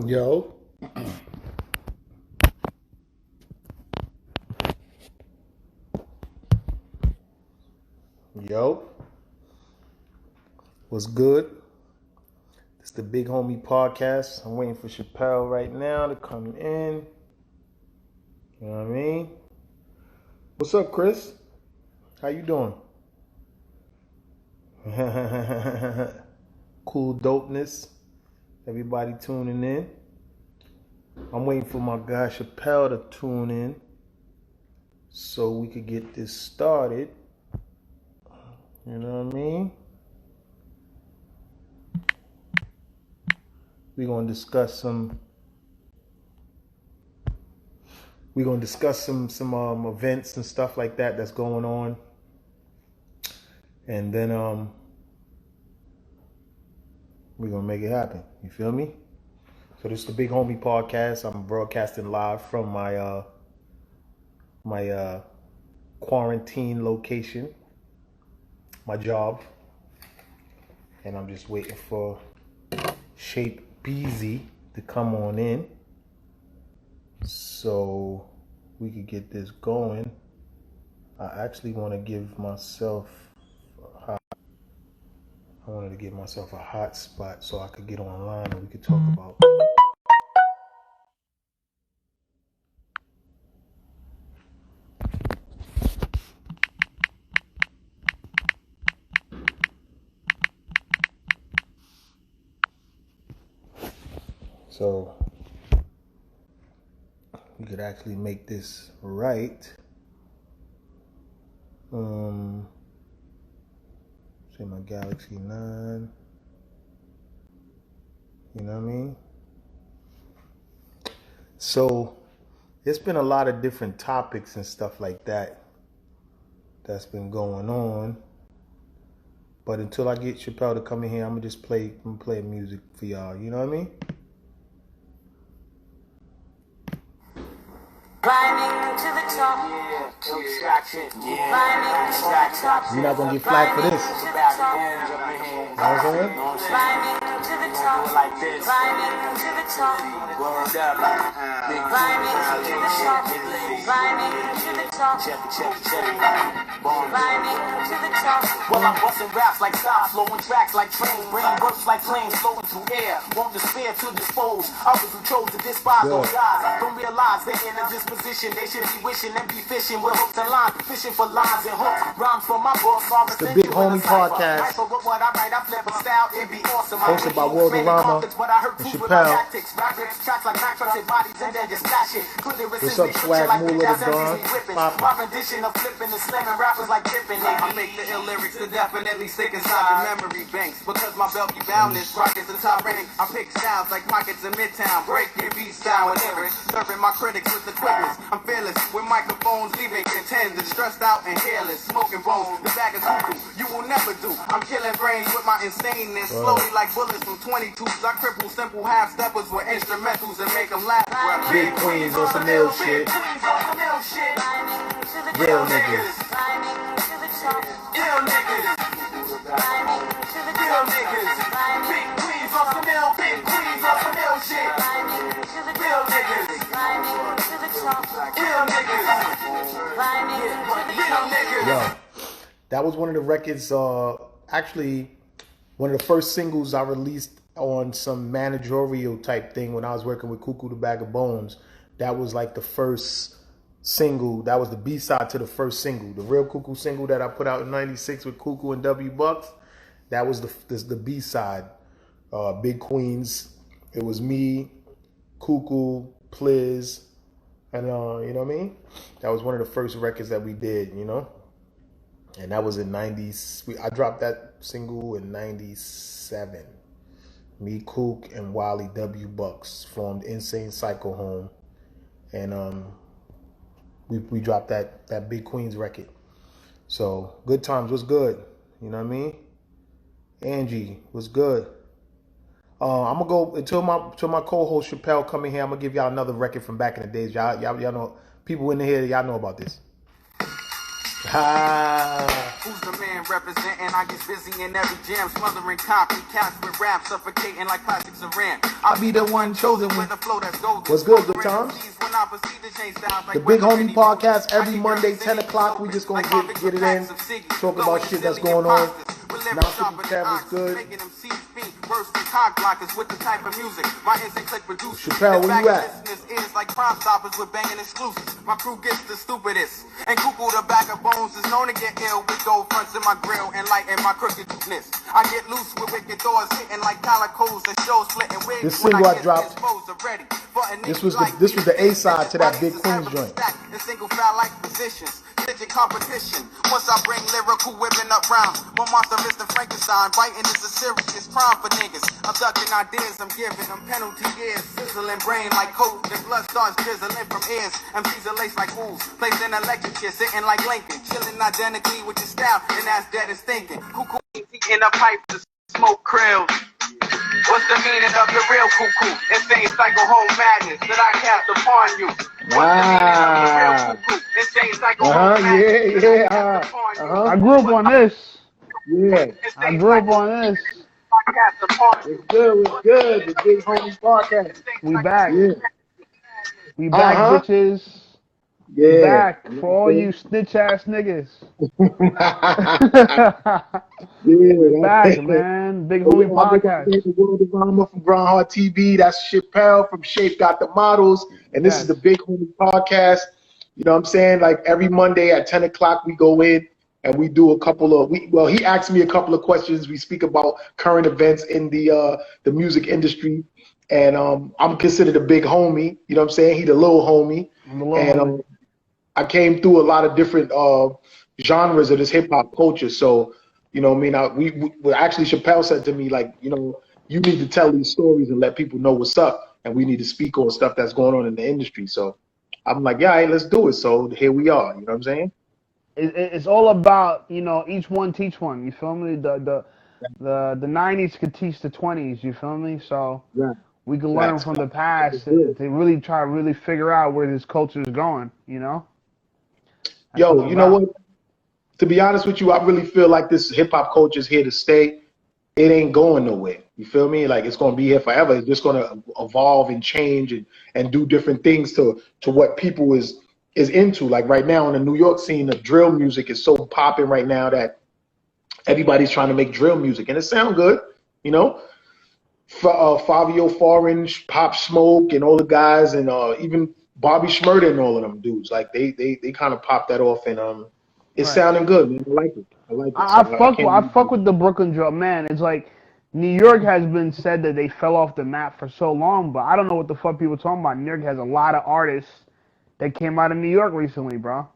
Yo, yo, what's good? It's the Big Homie Podcast. I'm waiting for Chappelle right now to come in. You know what I mean? What's up, Chris? How you doing? Cool dopeness. Everybody tuning in. I'm waiting for my guy Chappelle to tune in so we could get this started. You know what I mean? We're gonna discuss some events and stuff like that that's going on, and then we're gonna make it happen. You feel me? So this is the Big Homie Podcast. I'm broadcasting live from my quarantine location, my job, and I'm just waiting for Shape Beezy to come on in so we could get this going. I actually want to give myself I wanted to give myself a hot spot so I could get online and we could talk about so we could actually make this right. Say my Galaxy 9. You know what I mean? So it's been a lot of different topics and stuff like that that's been going on. But until I get Chappelle to come in here, I'm gonna just play music for y'all. You know what I mean? Climbing to the top. Climbing to the top. You're not gonna get flagged for this. You know what I'm saying? Climbing to the top. Climbing to the top. Climbing to the top. Climbing to the top. Climbing to the top. Well, I'm busting raps like stop, flowing tracks like train, brain works like planes flowing through air. Won't despair to dispose. Others who chose to despise those guys don't realize they're in a disposition. They should be wishing and be fishing with hooks and lines, fishing for lines and hooks. Rhymes from my book, The Big Homie Podcast, hosted by World Rama and Chappelle. What's up, Swag Moolah the Dawn? My rendition of flipping and slamming rappers like dipping. I make the ill lyrics to definitely stick inside your memory banks. Because my belt be boundless, rockets the top rank. I pick sounds like pockets in Midtown, break your beat style and lyrics. Serving my critics with the quickness. I'm fearless with microphones, leaving contenders stressed out and hairless, smoking bones. The bag is cuckoo, you will never do. I'm killing brains with my insaneness, slowly like bullets from 22s. I cripple simple half steppers with instrumentals and make them laugh. Big Queens on some ill shit. Real niggas. Ill niggas. Real niggas. Big queens on some ill, big queens on some ill shit. Real niggas. Real niggas. Real niggas. Yo, that was one of the records, actually one of the first singles I released on some managerial type thing when I was working with Cuckoo the Bag of Bones. That was like the first single. That was the B-side to the first single. The real Cuckoo single that I put out in 96 with Cuckoo and W Bucks. That was the B-side. Big Queens. It was me, Cuckoo, Pliz, and you know what I mean? That was one of the first records that we did, you know? And that was in 90s. I dropped that single in 97. Me, Kook, and Wally W. Bucks formed Insane Psycho Home. And we dropped that Big Queens record. So, good times was good. You know what I mean? Angie was good. I'm gonna go until my co-host Chappelle come in here. I'm gonna give y'all another record from back in the days. Y'all know, people in here, y'all know about this. Who's the man representing? I get busy in every jam, smothering copycats with rap, suffocating like classics of Ram. I'll be the one chosen with the flow that's golden. What's good, good times? The Big Homie Podcast every Monday, 10 o'clock. We just gonna get it in, talk about shit that's going on. Now Super Kev is good. Chappelle, where you at? Like Crime Stoppers with banging exclusives. My crew gets the stupidest. And Cuckoo the Bag of Bones is known to get ill with gold fronts in my grill and light in my crookedness. I get loose with wicked doors hitting like calicos and shows splitting wigs. This single I dropped. This was the A side to that Big Queens joint. In single foul like positions. Competition. Once I bring lyrical whipping up rounds. One monster is the Frankenstein. Biting is a serious crime for niggas. Abducting ideas, I'm giving them penalty years. Sizzling brain like coke. The blood starts drizzling from ears. MCs are laced like fools. Placed in electric chair, sitting like Lincoln. Chilling identically with your style, and that's dead as thinking. Cuckoo in a pipe to smoke krills. What's the meaning of the real cuckoo? Insane psycho home madness that I cast upon you. Wow. I grew up on this. Yeah. I grew up on this. It's good, it's good. The Big Homie Podcast. We back. Yeah. We back, bitches. Yeah. We back for all you snitch ass niggas. Yeah, back, man. Big Homie Podcast. The World of Drama from Groundhog TV. That's Chappelle from Shape Got the Models. And this is the Big Homie Podcast. You know what I'm saying? Like every Monday at 10 o'clock, we go in and we do a couple of, he asked me a couple of questions. We speak about current events in the music industry. And I'm considered a big homie. You know what I'm saying? He the little homie. And I came through a lot of different genres of this hip hop culture. So, you know what I mean? We actually, Chappelle said to me, like, you know, you need to tell these stories and let people know what's up. And we need to speak on stuff that's going on in the industry. So I'm like, yeah, hey, let's do it. So here we are. You know what I'm saying? It's all about, you know, each one teach one. You feel me? The 90s could teach the 20s. You feel me? So we can learn from the past to really try to really figure out where this culture is going. You know? Yo, you know what? To be honest with you, I really feel like this hip hop culture is here to stay. It ain't going nowhere. You feel me? Like it's gonna be here forever. It's just gonna evolve and change and do different things to what people is into. Like right now in the New York scene, the drill music is so popping right now that everybody's trying to make drill music, and it sound good, you know. Fabio Foreign, Pop Smoke, and all the guys, and even Bobby Shmurda and all of them dudes, like they kind of popped that off, and it's sounding good, man. I like it. I fuck with the Brooklyn drill, man. It's like New York has been said that they fell off the map for so long, but I don't know what the fuck people talking about. New York has a lot of artists that came out of New York recently, bro.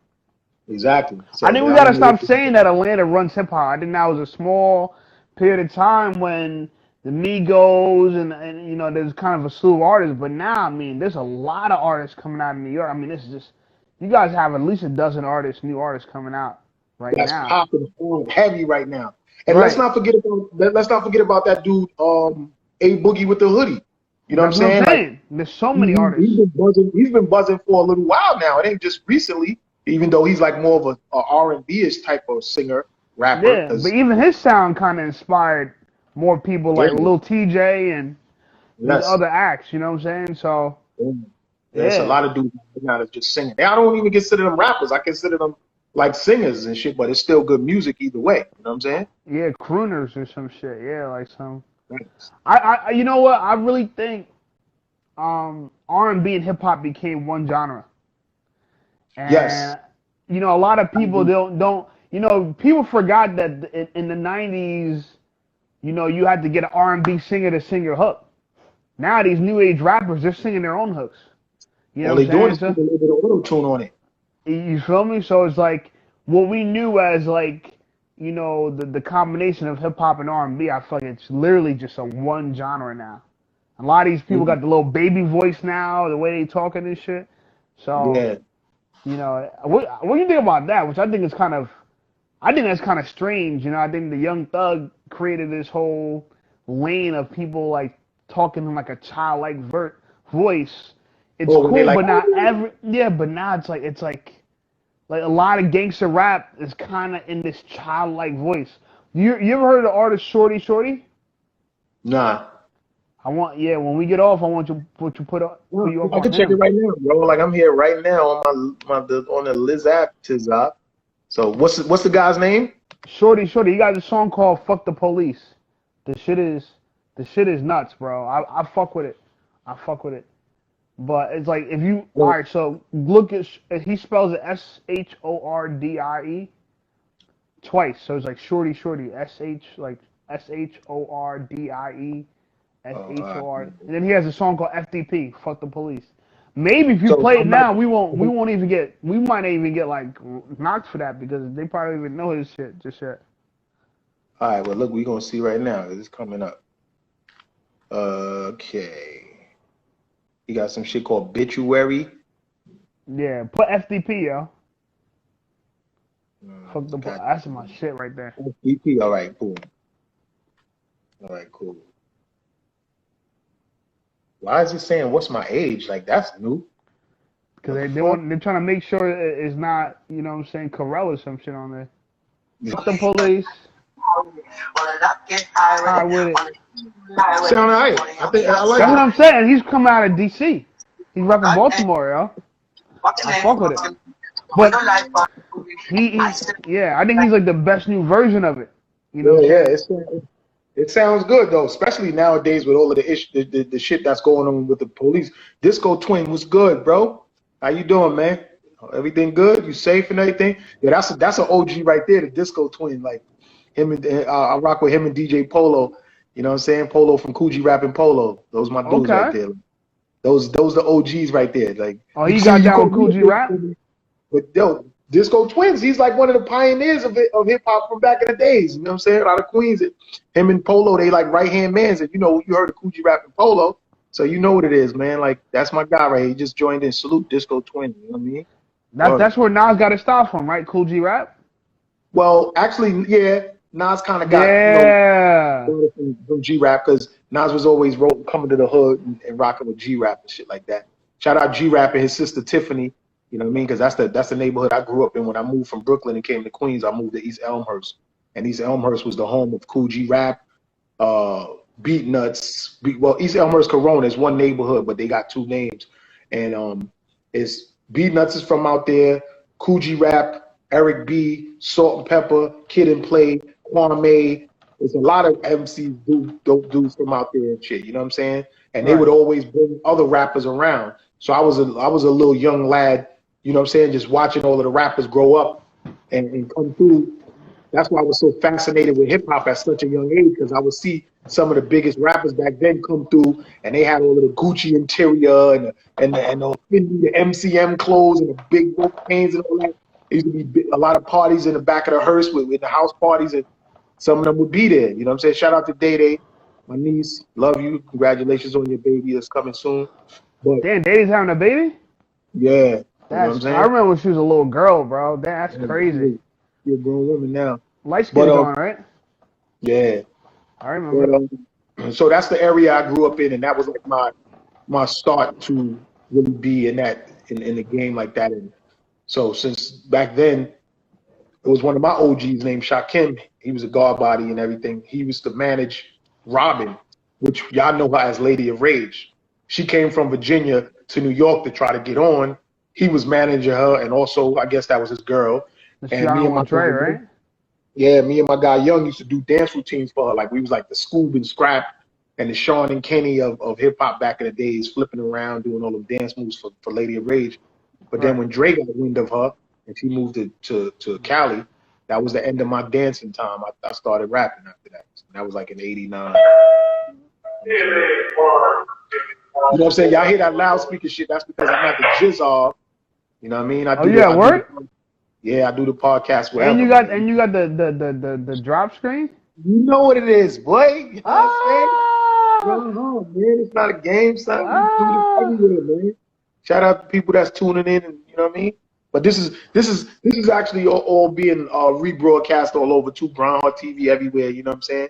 Exactly. So, I think we gotta stop saying that Atlanta runs hip hop. I think that was a small period of time when the Migos and you know there's kind of a slew of artists, but now I mean there's a lot of artists coming out of New York. I mean this is just you guys have at least a dozen new artists coming out right now. That's popping heavy right now. And let's not forget about that dude, A Boogie with the hoodie. You know what I'm saying? Like, there's so many artists. He's been buzzing for a little while now. It ain't just recently, even though he's like more of a R&B-ish type of singer, rapper. Yeah, but even his sound kind of inspired more people like Lil TJ and other acts. You know what I'm saying? So there's a lot of dudes now that's just singing. I don't even consider them rappers. I consider them like singers and shit, but it's still good music either way. You know what I'm saying? Yeah, crooners or some shit. Yeah, like some. I you know what? I really think R&B and hip hop became one genre. And, you know, a lot of people don't you know, people forgot that in the 90s, you know, you had to get an R&B singer to sing your hook. Now these new age rappers, they're singing their own hooks. You know what they're doing is putting a little bit of auto-tune on it. You feel me? So it's like what we knew as like, you know, the combination of hip hop and R&B, I feel like it's literally just a one genre now. A lot of these people got the little baby voice now, the way they talking and shit. So, you know, what do you think about that? Which I think is that's kind of strange. You know, I think the Young Thug created this whole lane of people like talking in like a childlike voice. It's cool, but not but now it's like Like a lot of gangster rap is kind of in this childlike voice. You ever heard of the artist Shorty Shorty? Nah. When we get off, I want you put No, you up I on can check it him. right now, bro. Like I'm here right now on on the Liz app, Tizop. So what's the guy's name? Shorty Shorty, he got a song called "Fuck the Police." The shit is the shit is nuts, bro. I fuck with it. I fuck with it. But it's like if you all Well, right, so look at he spells it Shordie twice. So it's like Shorty Shorty Shordie SHOR, right. and then he has a song called FDP, Fuck the Police. Maybe if you So play it I'm not. now, we won't even get we might not even get like knocked for that because they probably don't even know his shit just yet. All right. Well, look, we're gonna see right now. It's coming up. Okay. He got some shit called Obituary. Yeah, put FDP, yo. Fuck the Got that's my shit right there. BP. All right. Cool. All right. Cool. Why is it saying what's my age? Like that's new. Because The fuck? they're trying to make sure it's not, you know what I'm saying, Corella or some shit on there. Fuck the police. High with it. Sound alright. I think I like That's what it. I'm saying. He's coming out of DC. He's repping Baltimore, yo. I fuck with it. But yeah, I think he's like the best new version of it. You know Yeah, what I'm yeah. saying? It sounds good though, especially nowadays with all of the the shit that's going on with the police. Disco Twin was good, bro. How you doing, man? Everything good? You safe and everything? Yeah, that's an OG right there, the Disco Twin. Like him and I rock with him and DJ Polo. You know what I'm saying? Polo from Coogee Rap and Polo. Those my dudes right Okay. there. Those the OGs right there. Like Oh, you he see, got you down call with me a Coogee big Rap? homie, but yo, Disco Twins, he's like one of the pioneers of hip hop from back in the days. You know what I'm saying? Out of Queens, him and Polo, they like right hand mans. And you heard of Coogee Rap and Polo, so you know what it is, man. Like that's my guy right here. He just joined in. Salute Disco Twins. You know what I mean? Word. That's where Nas got his style from, right? Coogee Rap? Well, actually, yeah, Nas kind of got Yeah. from G Rap because Nas was always coming to the hood and rocking with G Rap and shit like that. Shout out G Rap and his sister Tiffany. You know what I mean? Because that's the neighborhood I grew up in. When I moved from Brooklyn and came to Queens, I moved to East Elmhurst, and East Elmhurst was the home of Cool G Rap, uh, Beat Nuts. East Elmhurst Corona is one neighborhood, but they got two names, and it's Beat Nuts is from out there. Cool G Rap, Eric B, Salt and Pepper, Kid and Play, Kwame. There's a lot of MCs, dope dudes from out there and shit. You know what I'm saying? And they Right. would always bring other rappers around. So I was a little young lad. You know what I'm saying? Just watching all of the rappers grow up and come through. That's why I was so fascinated with hip hop at such a young age, because I would see some of the biggest rappers back then come through, and they had all of the Gucci interior and the MCM clothes and the big rope chains and all that. There used to be a lot of parties in the back of the hearse with the house parties, and some of them would be there. You know what I'm saying? Shout out to Day Day, my niece. Love you. Congratulations on your baby that's coming soon. But Damn, Daddy's having a baby? yeah, you know what I'm I saying? remember when she was a little girl, bro. That's crazy. You're a grown woman now. Light But skin going, right? yeah. I remember. But so that's the area I grew up in, and that was like my start to really be in the game like that. And so since back then, it was one of my OGs named Shakim. He was a guard body and everything. He used to manage Robin, which y'all know her as Lady of Rage. She came from Virginia to New York to try to get on. He was managing her, and also I guess that was his girl. She And me on and my with Dre, guy, right? yeah, me and my guy Young used to do dance routines for her. Like we was like the Scoob and Scrap and the Sean and Kenny of hip hop back in the days, flipping around, doing all the dance moves for Lady of Rage. But then Right. when Dre got wind of her and she moved to Cali, that was the end of my dancing time. I started rapping after that. And that was like in '89. You know what I'm saying? Y'all hear that loudspeaker shit? That's because I'm at the jizz off. You know what I mean? Oh yeah, word. I do the podcast wherever. And you got the drop screen. You know what it is, boy. You know what I'm saying? Ah, Man, it's not a game, son. We do this ah. everywhere, man. Shout out to people that's tuning in, and you know what I mean. But this is actually all being rebroadcast all over too. Brown Heart TV everywhere. You know what I'm saying?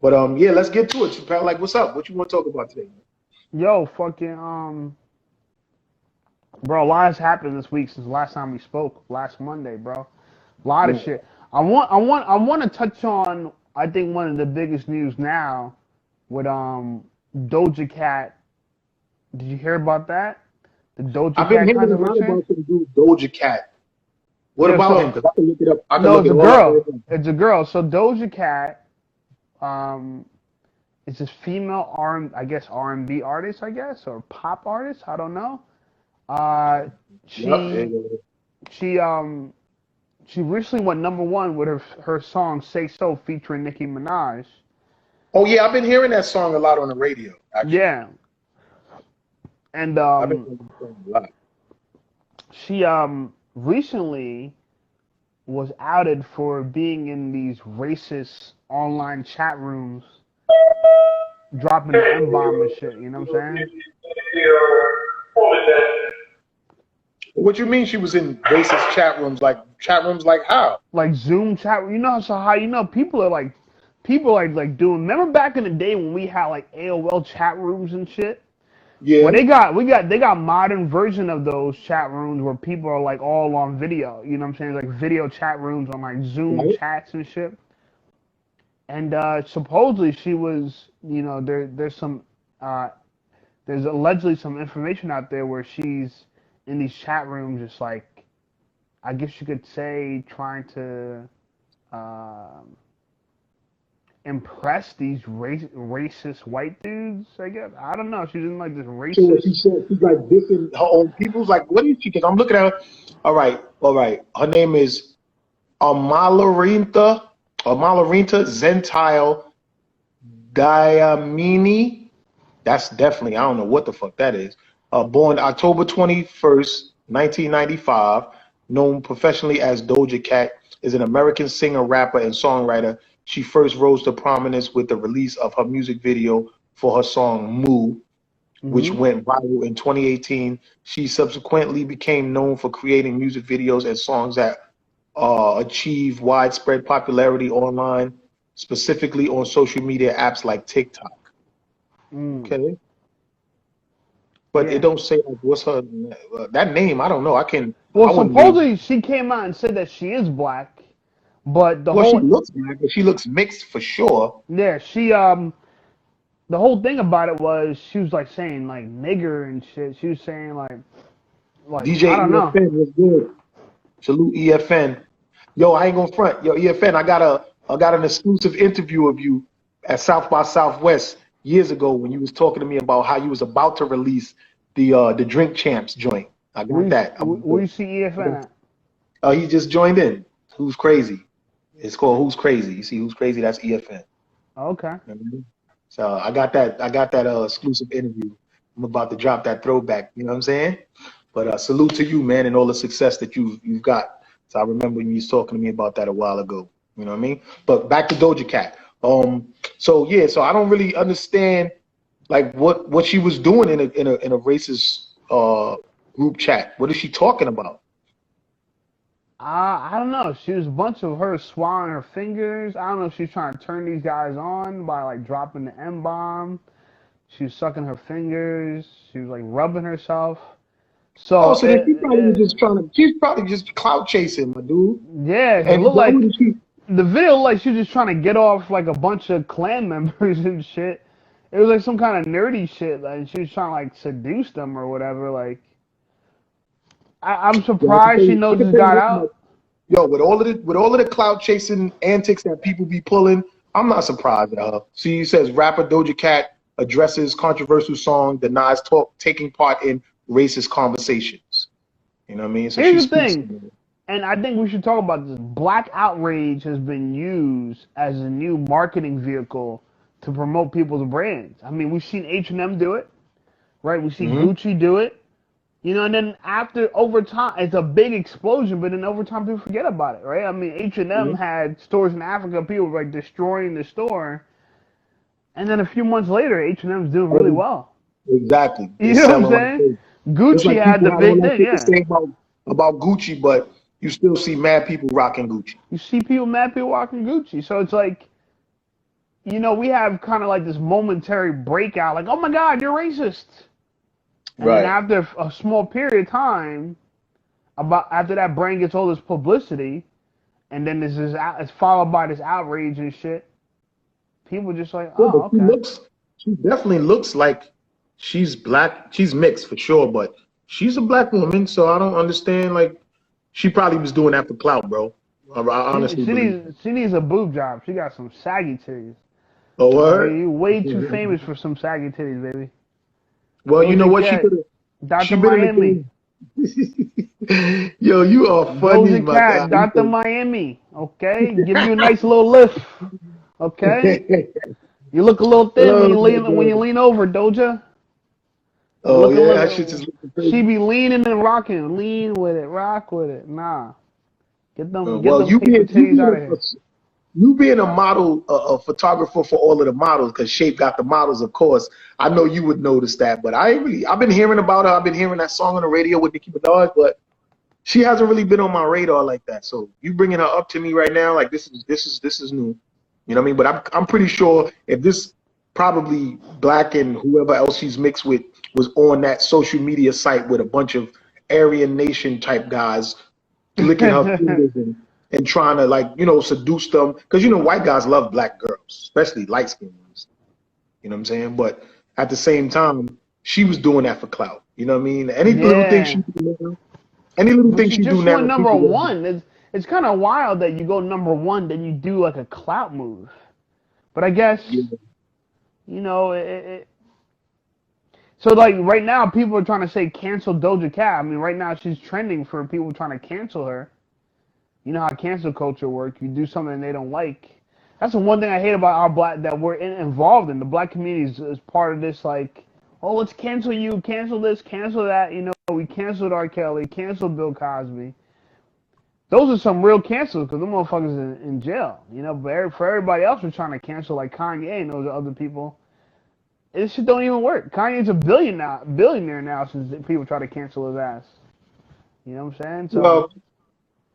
But yeah, let's get to it, Chappelle. Like, what's up? What you want to talk about today? Yo, fucking Bro, a lot has happened this week since the last time we spoke, last Monday, bro. A lot of shit. I want to touch on. I think one of the biggest news now with Doja Cat. Did you hear about that? The Doja I've been Cat hearing a lot controversy. about some dude, Doja Cat. What Yeah, about him? so Because I can look it up. I can no, look it's it a all up right girl. now. It's a girl. So Doja Cat, um, is this female I guess R&B artist, I guess, or pop artist. I don't know. Uh, Yep. Yeah, she yeah, yeah. she um she recently went number one with her song "Say So" featuring Nicki Minaj. Oh yeah, I've been hearing that song a lot on the radio. Actually, Yeah, and I've been hearing that song a lot. she recently was outed for being in these racist online chat rooms, dropping the M bomb and shit. You know what I'm saying? What you mean she was in racist chat rooms? Like chat rooms? Like how? Like Zoom chat. You know, so how you know people are like doing. Remember back in the day when we had like AOL chat rooms and shit. Well, Yeah. they got modern version of those chat rooms where people are like all on video. You know what I'm saying? Like video chat rooms on like Zoom Right. chats and shit. And supposedly she was, uh, there's allegedly some information out there where she's in these chat rooms, just like I guess you could say, trying to impress these racist white dudes. I guess I don't know. She's in like this So what she racist. said, she's like dissing her own people's. Like, what is she? Because I'm looking at her. All right, all right. Her name is Amalarinta, Amalarinta Zentile Diamini. That's definitely, I don't know what the fuck that is. Born October 21st, 1995, known professionally as Doja Cat, is an American singer, rapper, and songwriter. She first rose to prominence with the release of her music video for her song Moo, which Hmm. went viral in 2018. She subsequently became known for creating music videos and songs that achieved widespread popularity online, specifically on social media apps like TikTok. Mm, Okay, but it yeah. don't say like what's her that name. I don't know. Well, I wouldn't be. supposedly she came out and said that she is black, but the Well, she whole looks black, but she looks mixed for sure. yeah, the whole thing about it was she was like saying like nigger and shit. She was saying like DJ I don't know. EFN was good. Salute EFN. Yo, I ain't gonna front. Yo, EFN, I got an exclusive interview of you at South by Southwest years ago when you was talking to me about how you was about to release the Drink Champs joint. I got that. Where you see EFN at? He just joined in. Who's crazy? It's called Who's Crazy. You see Who's Crazy? That's EFN. Okay. So I got that exclusive interview. I'm about to drop that throwback. You know what I'm saying? But salute to you, man, and all the success that you've got. So I remember you was talking to me about that a while ago. You know what I mean? But back to Doja Cat. So yeah, so I don't really understand like what she was doing in a racist group chat. What is she talking about? I don't know. She was a bunch of her swallowing her fingers. I don't know if she's trying to turn these guys on by like dropping the M bomb. She was sucking her fingers. She was like rubbing herself. Oh, So so then she's probably just clout chasing, my dude. yeah, 'cause it And looked why like would she? the video looked like she was just trying to get off like a bunch of clan members and shit. It was like some kind of nerdy shit, like she was trying to like seduce them or whatever. Like I'm Yo, surprised she knows I can this tell you got this much. out. Yo, with all of the clout chasing antics that people be pulling, I'm not surprised at her. See, it says rapper Doja Cat addresses controversial song, denies taking part in racist conversations. You know what I mean? So she Here's the speaks. thing, and I think we should talk about this. Black outrage has been used as a new marketing vehicle to promote people's brands. I mean, we've seen H&M do it, right? We see Mm-hmm. Gucci do it. You know, and then over time, it's a big explosion, but then over time, people forget about it, right? I mean, H&M Mm-hmm. had stores in Africa, people were like destroying the store, and then a few months later, H&M's doing really well. Exactly. You They're know what I'm selling like saying? crazy. It's Gucci like had people the have all big that thing, shit to yeah. say about Gucci, but you still see mad people rocking Gucci. You see people mad, people walking Gucci, so it's like, we have kind of like this momentary breakout, like, oh my God, you're racist. And then Right. after a small period of time, about after that brand gets all this publicity, and then this is it's followed by this outrage and shit. People just like, Yeah, but oh, okay. she definitely looks like she's black. She's mixed for sure, but she's a black woman, so I don't understand. Like, she probably was doing that for clout, bro. I honestly believe. She needs a boob job. She got some saggy titties. Oh, Okay, what? you way too famous for some saggy titties, baby. Well, you know Doja what? She Cat, could have. She Dr. been in the Miami. game. Yo, you are funny, Doja my guy. Cat, Dr. Miami. Okay, give you a nice little lift. Okay, you look a little thin Oh my when you God. lean over, Doja. You Oh look a yeah, that shit just little. looking She crazy. be leaning and rocking. Lean with it, rock with it. Nah, get Well, them paper titties out of here. you being a model, a photographer for all of the models, because Shape got the models, of course. I know you would notice that, but I've been hearing about her. I've been hearing that song on the radio with Nicki Minaj, but she hasn't really been on my radar like that. So you bringing her up to me right now, like this is new. You know what I mean? But I'm pretty sure if this probably Black and whoever else she's mixed with was on that social media site with a bunch of Aryan Nation type guys licking her fingers and trying to, like, seduce them, because white guys love black girls, especially light skinned ones. You know what I'm saying? But at the same time, she was doing that for clout. You know what I mean? Yeah, Any little but thing she she do just went now, number people go, one. It's kind of wild that you go number one, then you do like a clout move. But I guess yeah, you know so like right now, people are trying to say cancel Doja Cat. I mean, right now she's trending for people trying to cancel her. You know how cancel culture works. You do something they don't like. That's the one thing I hate about our black that we're involved in. The black community is part of this. Like, oh, let's cancel you, cancel this, cancel that. You know, we canceled R. Kelly, canceled Bill Cosby. Those are some real cancels because them motherfuckers in jail. You know, but for everybody else, we're trying to cancel like Kanye and those other people. This shit don't even work. Kanye's a billionaire now since people try to cancel his ass. You know what I'm saying? So well,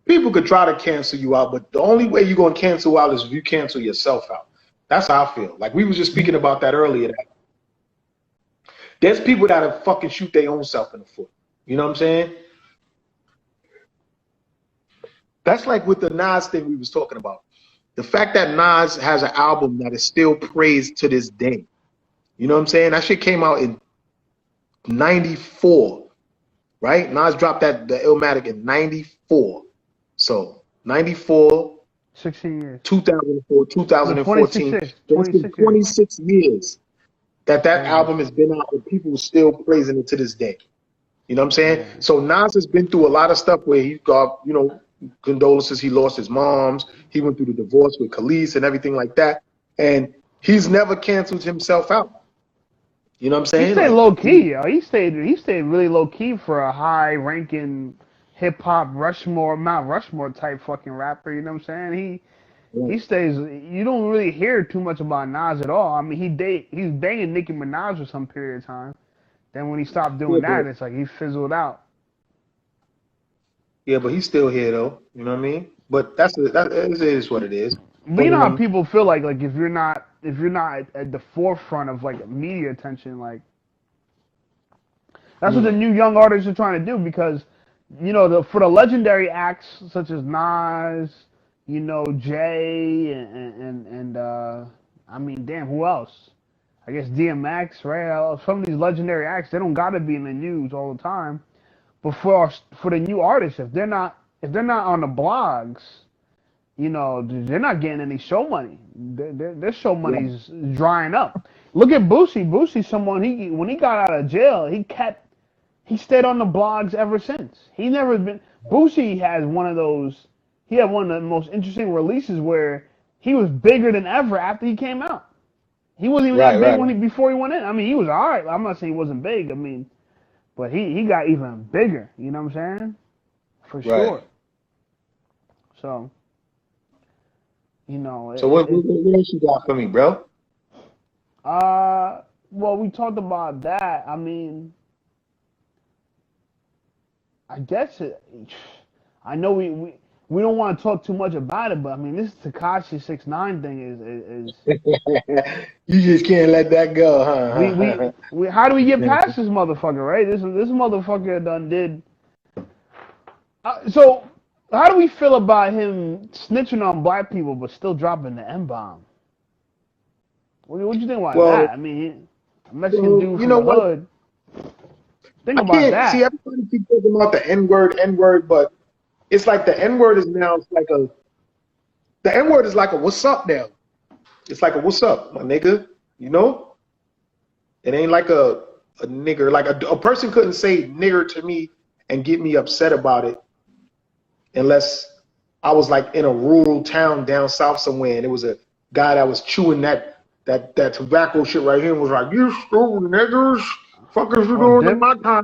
people could try to cancel you out, but the only way you're gonna cancel out is if you cancel yourself out. That's how I feel. Like we was just speaking about that earlier. That there's people that'll fucking shoot their own self in the foot. You know what I'm saying? That's like with the Nas thing we was talking about. The fact that Nas has an album that is still praised to this day. You know what I'm saying? That shit came out in '94, right? Nas dropped the Illmatic in '94. So '94, 16 years. 2004, No, 26 2014. years. That's been 26 years. 26 years that Crazy. album has been out and people still praising it to this day. You know what I'm saying? Yeah. So Nas has been through a lot of stuff where he got, condolences. He lost his moms. He went through the divorce with Khalees and everything like that. And he's never canceled himself out. You know what I'm He saying? stayed Like, low key, yo. He stayed really low key for a high ranking hip hop Mount Rushmore type fucking rapper. You know what I'm saying? He stays. You don't really hear too much about Nas at all. I mean, he's banging Nicki Minaj for some period of time. Then when he stopped doing that, it's like he fizzled out. yeah, but he's still here though. You know what I mean? But that is what it is. But you know how Um, people feel like if you're not at the forefront of like media attention, like that's what the new young artists are trying to do because for the legendary acts such as Nas, Jay and I mean damn who else? I guess DMX, right? Some of these legendary acts they don't gotta be in the news all the time. But for the new artists, if they're not on the blogs, they're not getting any show money. Their show money's drying up. Look at Boosie. Boosie, when he got out of jail, he stayed on the blogs ever since. He never been. Boosie has one of those. He had one of the most interesting releases where he was bigger than ever after he came out. He wasn't even that big before he went in. I mean, he was all right. I'm not saying he wasn't big. I mean, but he got even bigger. You know what I'm saying? For right. sure. So. So what else you got for me, bro? Well, we talked about that. I mean, I guess I know we don't want to talk too much about it, but I mean, this Tekashi 6ix9ine thing is You just can't let that go, huh? we how do we get past this motherfucker, right? This motherfucker done did. So how do we feel about him snitching on black people but still dropping the N-bomb? What do you think about Well, that? I mean, a Mexican dude you from know the what? hood. Think I about can't see that. everybody keep talking about the N word, but it's like the N word is now the N word is like a what's up now. It's like a what's up, my nigga. You know, it ain't like a nigger. Like a person couldn't say nigger to me and get me upset about it unless I was like in a rural town down south somewhere and it was a guy that was chewing that tobacco shit right here and was like, "You stupid niggers, fuckers you Or doing in dip. my time?"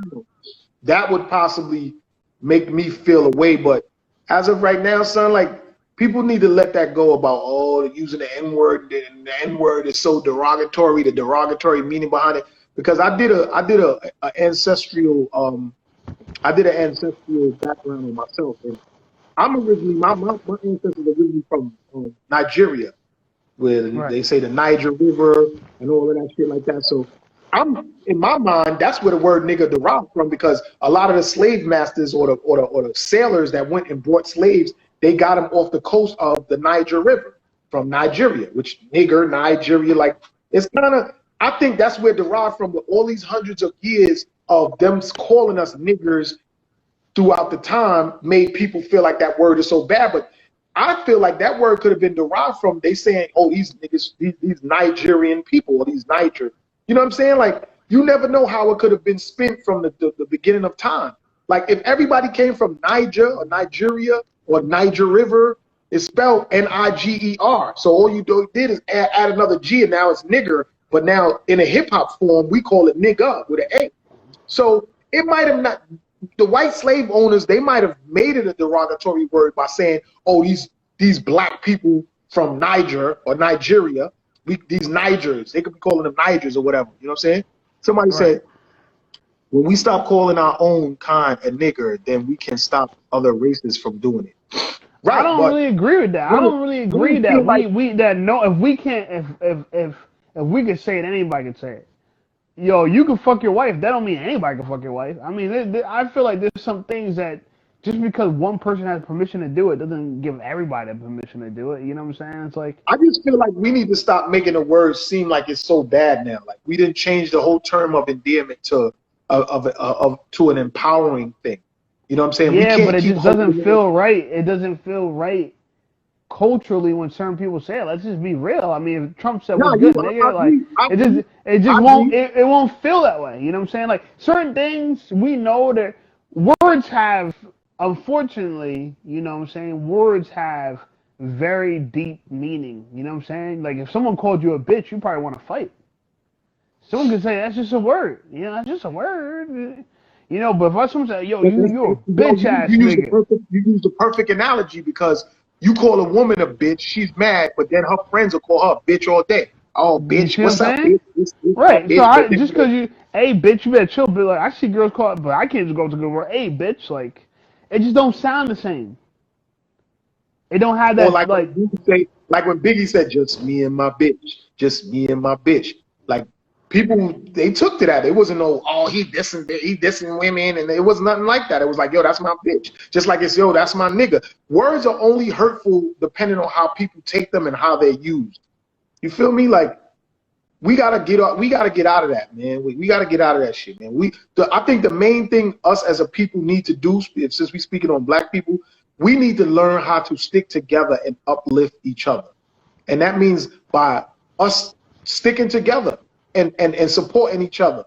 That would possibly make me feel a way. But as of right now, son, like people need to let that go about using the N word and the N word is so derogatory, the derogatory meaning behind it. Because I did a ancestral background on myself, and I'm originally my ancestors are originally from Nigeria, where Right. they say the Niger River and all of that shit like that. So I'm in my mind, that's where the word nigga derived from because a lot of the slave masters or the sailors that went and brought slaves, they got them off the coast of the Niger River from Nigeria, which nigger, Nigeria, like it's kind of. I think that's where it derived from with all these hundreds of years of them calling us niggers throughout the time made people feel like that word is so bad. But I feel like that word could have been derived from they saying, "Oh, these niggas, these Nigerian people, or these Niger." You know what I'm saying? Like you never know how it could have been spent from the beginning of time. Like if everybody came from Niger or Nigeria or Niger River, it's spelled Niger. So all you did is add another G, and now it's nigger. But now in a hip hop form, we call it nigga with an A. So it might have not. The white slave owners, they might have made it a derogatory word by saying, "Oh, these black people from Niger or Nigeria, these Nigers, they could be calling them Nigers or whatever." You know what I'm saying? Somebody Right. said, "When we stop calling our own kind a nigger, then we can stop other races from doing it." I Right, don't but really agree with that. I don't really when agree it that feel like we that no if we can't if we can say it, anybody can say it. Yo, you can fuck your wife. That don't mean anybody can fuck your wife. I mean, I feel like there's some things that just because one person has permission to do it doesn't give everybody permission to do it. You know what I'm saying? It's like I just feel like we need to stop making the word seem like it's so bad now. Like we didn't change the whole term of endearment to an empowering thing. You know what I'm saying? We yeah, but can't it keep just holding doesn't on. feel right. It doesn't feel right culturally when certain people say it. Let's just be real. I mean, if Trump said No, "What's good, I nigga," like agree. I it agree. just I won't agree. it won't feel that way. You know what I'm saying? Like certain things we know that words have, unfortunately, you know what I'm saying, words have very deep meaning. You know what I'm saying? Like if someone called you a bitch, you probably want to fight. Someone could say that's just a word. You know, that's just a word. You know, but if someone say, "Yo, you a Yo, bitch ass you nigga," use the perfect analogy because you call a woman a bitch, she's mad, but then her friends will call her a bitch all day. Oh, you bitch, see what I'm what's up, saying? bitch? This that Right. So bitch, but I then just because you, hey bitch, you better chill. But like I see girls call it, but I can't just go to the word, hey bitch. Like it just don't sound the same. It don't have or that like. like when Biggie said, "Just me and my bitch, just me and my bitch." Like people, they took to that. It wasn't no, "Oh, he dissing women," and it was nothing like that. It was like, "Yo, that's my bitch." Just like it's, "Yo, that's my nigga." Words are only hurtful depending on how people take them and how they're used. You feel me? Like we gotta get out of that, man. We gotta get out of that shit, man. I think the main thing us as a people need to do, since we speaking on black people, we need to learn how to stick together and uplift each other. And that means by us sticking together and supporting each other.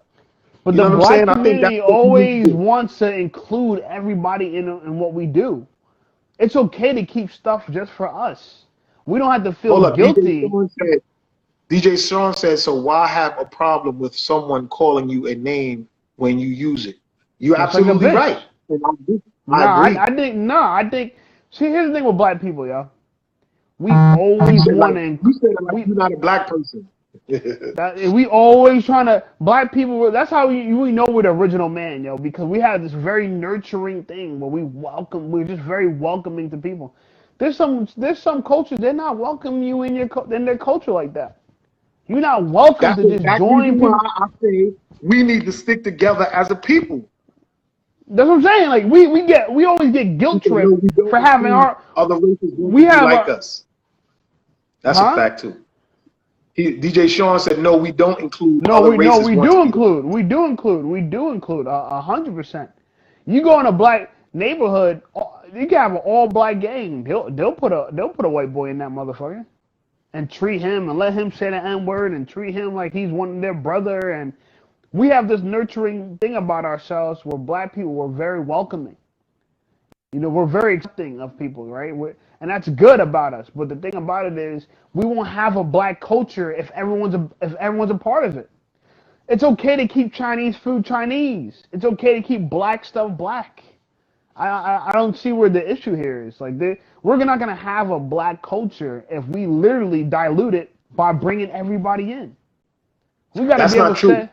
But You the know what I'm black saying? I think that's community what we need to always do. wants to include everybody in what we do. It's okay to keep stuff just for us. We don't have to feel Hold up, guilty. DJ Sean said, so why have a problem with someone calling you a name when you use it? You're Just like a absolutely bitch. right. And I Nah, agree. I think. See, here's the thing with black people, yo. We You always said like want to. you said like We you're not a black person. We always trying to black people. That's how we know we're the original man, yo, because we have this very nurturing thing where we're just very welcoming to people. There's some cultures they're not welcoming you in their culture like that. You're not welcome That's to the just exact join reason why people. I say we need to stick together as a people. That's what I'm saying. Like we always get guilt People know tripped we don't for having include our other races want we to be have like our us. That's a huh? fact too. DJ Sean said, no, we don't include No, other no, races we want to do be like include. We do include. We do include 100%. You go in a black neighborhood, you can have an all black gang. They'll put a white boy in that motherfucker and treat him and let him say the N word and treat him like he's one of their brother. And we have this nurturing thing about ourselves where black people were very welcoming. We're very accepting of people, right? And that's good about us. But the thing about it is, we won't have a black culture if everyone's a part of it. It's okay to keep Chinese food Chinese. It's okay to keep black stuff black. I don't see where the issue here is. Like we're not gonna have a black culture if we literally dilute it by bringing everybody in. We gotta that's be able not to true. say,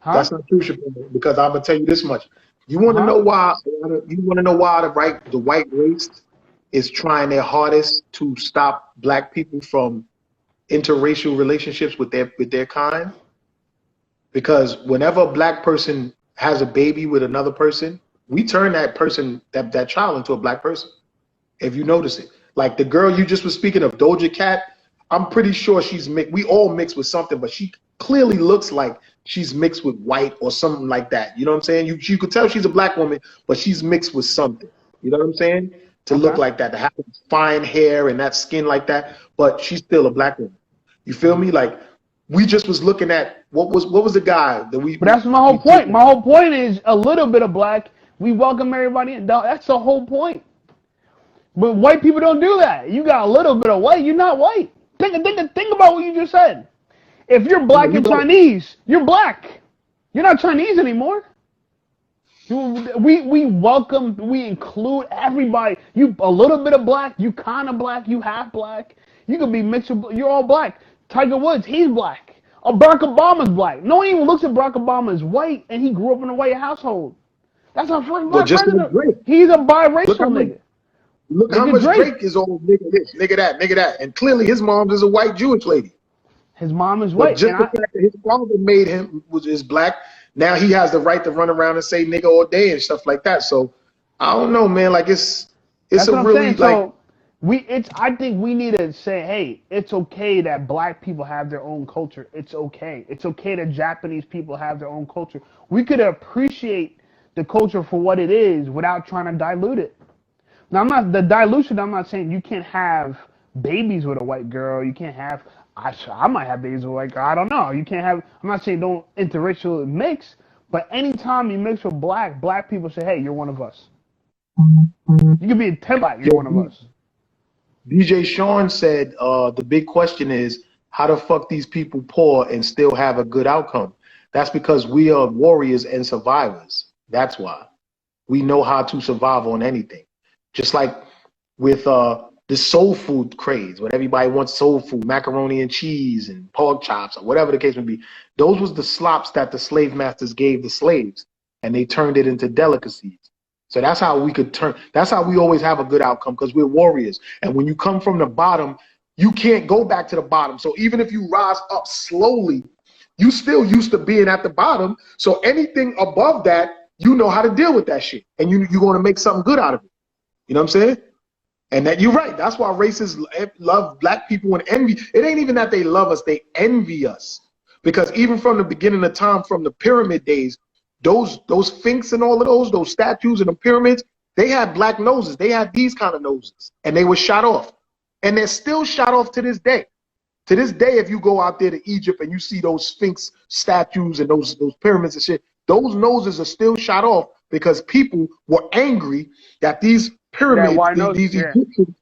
huh? That's not true, Shaboom, because I'm gonna tell you this much. You want to Huh? know why? You want to know why the white race is trying their hardest to stop black people from interracial relationships with their kind? Because whenever a black person has a baby with another person, we turn that person, that child, into a black person. If you notice it, like the girl you just was speaking of, Doja Cat, I'm pretty sure she's mixed. We all mixed with something, but she clearly looks like she's mixed with white or something like that. You know what I'm saying? You could tell she's a black woman, but she's mixed with something. You know what I'm saying? To look Okay. like that, to have fine hair and that skin like that, but she's still a black woman. You feel me? Like we just was looking at what was the guy that But that's my whole we point. My whole point is a little bit of black. We welcome everybody in. That's the whole point. But white people don't do that. You got a little bit of white. You're not white. Think about what you just said. If you're black you and know, Chinese, you're black. You're not Chinese anymore. We welcome, we include everybody. You a little bit of black, you kind of black, you half black. You could be mixed with, you're all black. Tiger Woods, he's black. Barack Obama's black. No one even looks at Barack Obama as white, and he grew up in a white household. That's our first but black just like president. Drake, He's a look how biracial much nigga. look how Nigga much Drake. Drake is all nigga this, nigga that, nigga that, and clearly his mom is a white Jewish lady. His mom is But white, just and the fact that his father made him is black, now he has the right to run around and say nigga all day and stuff like that. So I don't know, man. Like it's that's a what I'm really saying. like So I think we need to say, hey, it's okay that black people have their own culture. It's okay. It's okay that Japanese people have their own culture. We could appreciate the culture for what it is without trying to dilute it. Now, I'm not saying you can't have babies with a white girl. You can't have, I might have babies with a white girl. I don't know. You can't have, I'm not saying don't interracial mix, but anytime you mix with black people say, hey, you're one of us. You could be a 10 black, you're one of us. DJ Sean said. The big question is how the fuck these people poor and still have a good outcome. That's because we are warriors and survivors. That's why we know how to survive on anything. Just like with the soul food craze, when everybody wants soul food, macaroni and cheese and pork chops or whatever the case may be. Those was the slops that the slave masters gave the slaves, and they turned it into delicacies. So that's how we could turn. That's how we always have a good outcome because we're warriors. And when you come from the bottom, you can't go back to the bottom. So even if you rise up slowly, you still used to being at the bottom. So anything above that, you know how to deal with that shit, and you're going to make something good out of it. You know what I'm saying? And that you're right. That's why racists love black people and envy. It ain't even that they love us; they envy us. Because even from the beginning of time, from the pyramid days, those sphinx and all of those statues and the pyramids, they had black noses. They had these kind of noses, and they were shot off, and they're still shot off to this day. To this day, if you go out there to Egypt and you see those sphinx statues and those pyramids and shit, those noses are still shot off because people were angry that these pyramids, these Egyptians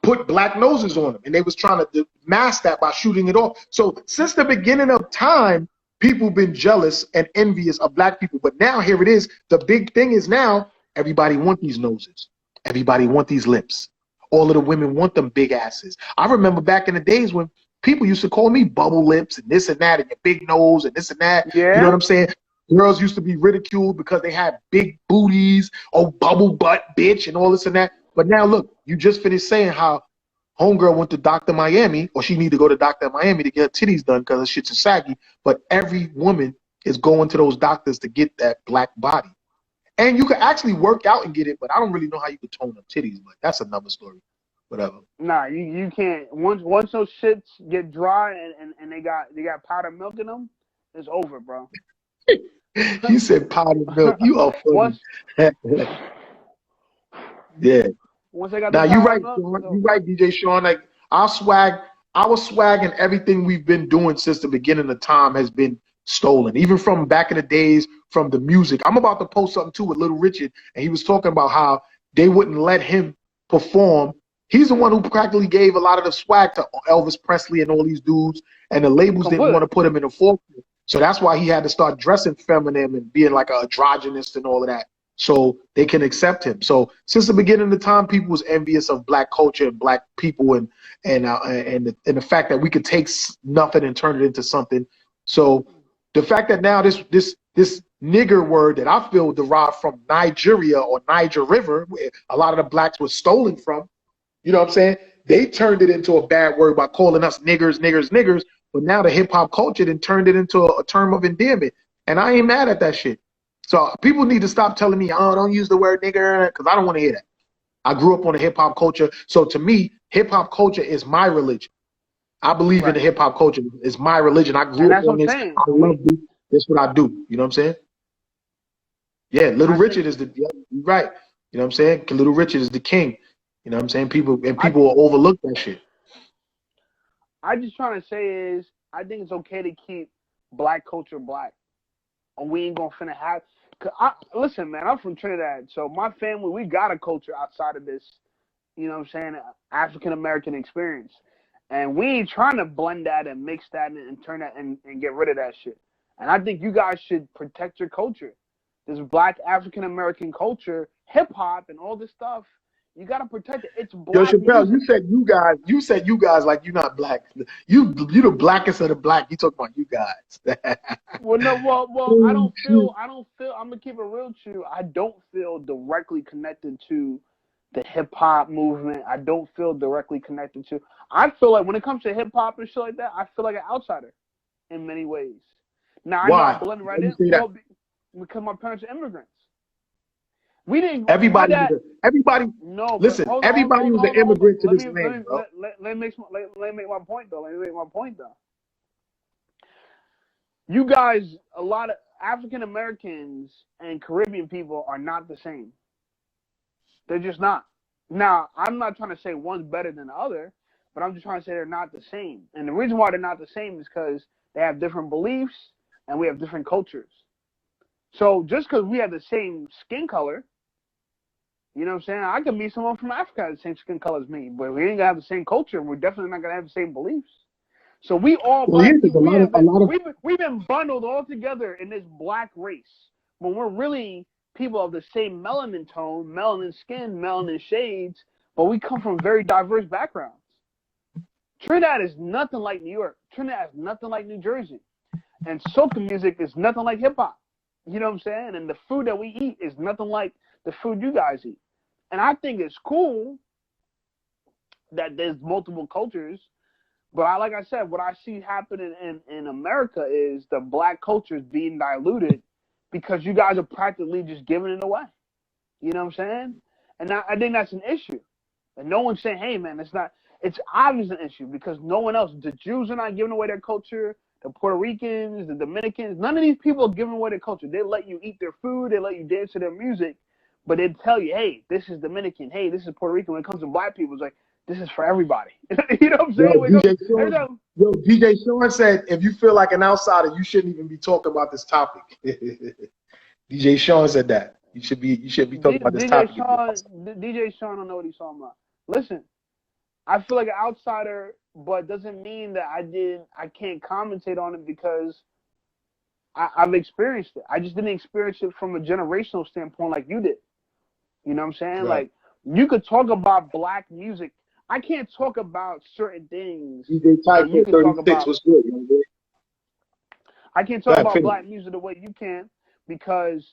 put black noses on them, and they was trying to mask that by shooting it off. So since the beginning of time, people been jealous and envious of black people. But now here it is. The big thing is now everybody want these noses. Everybody want these lips. All of the women want them big asses. I remember back in the days when people used to call me bubble lips and this and that and your big nose and this and that. You know Yeah. what I'm saying? Girls used to be ridiculed because they had big booties, oh, bubble butt bitch and all this and that. But now look, you just finished saying how homegirl went to Dr. Miami, or she need to go to Dr. Miami to get her titties done because her shit's saggy. But every woman is going to those doctors to get that black body. And you can actually work out and get it, but I don't really know how you could tone up titties, but that's another story. Whatever. Nah, you can't. Once those shits get dry and they got powdered milk in them, it's over, bro. You said powdered milk. You are funny. Once Yeah. once they got the Now you're powdered right, milk, Sean. it's You're over. right, DJ Sean. Like our swag and everything we've been doing since the beginning of time has been stolen. Even from back in the days, from the music. I'm about to post something too with Little Richard, and he was talking about how they wouldn't let him perform. He's the one who practically gave a lot of the swag to Elvis Presley and all these dudes, and the labels didn't want Completely. to put him in the forefront. So that's why he had to start dressing feminine and being like a androgynous and all of that, so they can accept him. So since the beginning of the time, people was envious of black culture and black people, and the fact that we could take nothing and turn it into something. So the fact that now this nigger word that I feel derived from Nigeria or Niger River, where a lot of the blacks were stolen from, you know what I'm saying? They turned it into a bad word by calling us niggers, niggers, niggers. But now the hip hop culture then turned it into a term of endearment. And I ain't mad at that shit. So people need to stop telling me, oh, don't use the word nigger, because I don't want to hear that. I grew up on the hip hop culture. So to me, hip hop culture is my religion. I believe in Right. the hip hop culture. It's my religion. I And grew up that's what on I'm this. saying. I love this. That's what I do. You know what I'm saying? Yeah, Little I think Richard is yeah, you're right. You know what I'm saying? Little Richard is the king. You know what I'm saying? People I will overlook that shit. I just trying to say is I think it's okay to keep black culture black. And we ain't gonna finna have. Listen, man, I'm from Trinidad, so my family we got a culture outside of this. You know what I'm saying? African American experience, and we ain't trying to blend that and mix that and turn that and get rid of that shit. And I think you guys should protect your culture. This black African American culture, hip hop, and all this stuff. You gotta protect it. It's Yo, black Chappelle, you music. said you guys. You said you guys like you're not black. You the blackest of the black. You talking about you guys. Well, no, well, I Oh, don't shit. feel, I'm gonna keep it real to you. I don't feel directly connected to the hip hop movement. I don't feel directly connected to. I feel like when it comes to hip hop and shit like that, I feel like an outsider in many ways. Now I know I Why? blend Why right do you in. say that? Well, because my parents are immigrants. We didn't. My Everybody was dad. everybody. No, but Listen, hold on, hold on, everybody hold on, was an hold on, hold on. immigrant to Let this me let land, me bro. let me make my point though. Let me make my point though. You guys, a lot of African Americans and Caribbean people are not the same. They're just not. Now, I'm not trying to say one's better than the other, but I'm just trying to say they're not the same. And the reason why they're not the same is because they have different beliefs and we have different cultures. So just because we have the same skin color, you know what I'm saying? I could meet someone from Africa has the same skin color as me, but we ain't gonna have the same culture. We're definitely not gonna have the same beliefs. So we all Well, yeah, black there's people, a lot of we've been bundled all together in this black race, but we're really people of the same melanin tone, melanin skin, melanin shades, but we come from very diverse backgrounds. Trinidad is nothing like New York. Trinidad is nothing like New Jersey, and soca music is nothing like hip hop. You know what I'm saying? And the food that we eat is nothing like the food you guys eat. And I think it's cool that there's multiple cultures. But like I said, what I see happening in America is the black culture is being diluted because you guys are practically just giving it away. You know what I'm saying? And I think that's an issue. And no one's saying, hey, man, it's not. It's obviously an issue because no one else, the Jews are not giving away their culture, the Puerto Ricans, the Dominicans, none of these people are giving away their culture. They let you eat their food, they let you dance to their music, but they tell you, hey, this is Dominican, hey, this is Puerto Rican. When it comes to black people, it's like, this is for everybody. You know what I'm yo saying? DJ Every Sean. time, Yo, DJ Sean said if you feel like an outsider, you shouldn't even be talking about this topic. DJ Sean said that you should be talking about this DJ topic if you're Sean, outside. DJ Sean don't know what he's talking about. Listen, I feel like an outsider, but doesn't mean that I can't commentate on it because I've experienced it. I just didn't experience it from a generational standpoint like you did. You know what I'm saying? Right. Like you could talk about black music. I can't talk about certain things DJ that Type you can talk 36, about. what's good, young boy? I can't Go talk ahead, about finish. black music the way you can because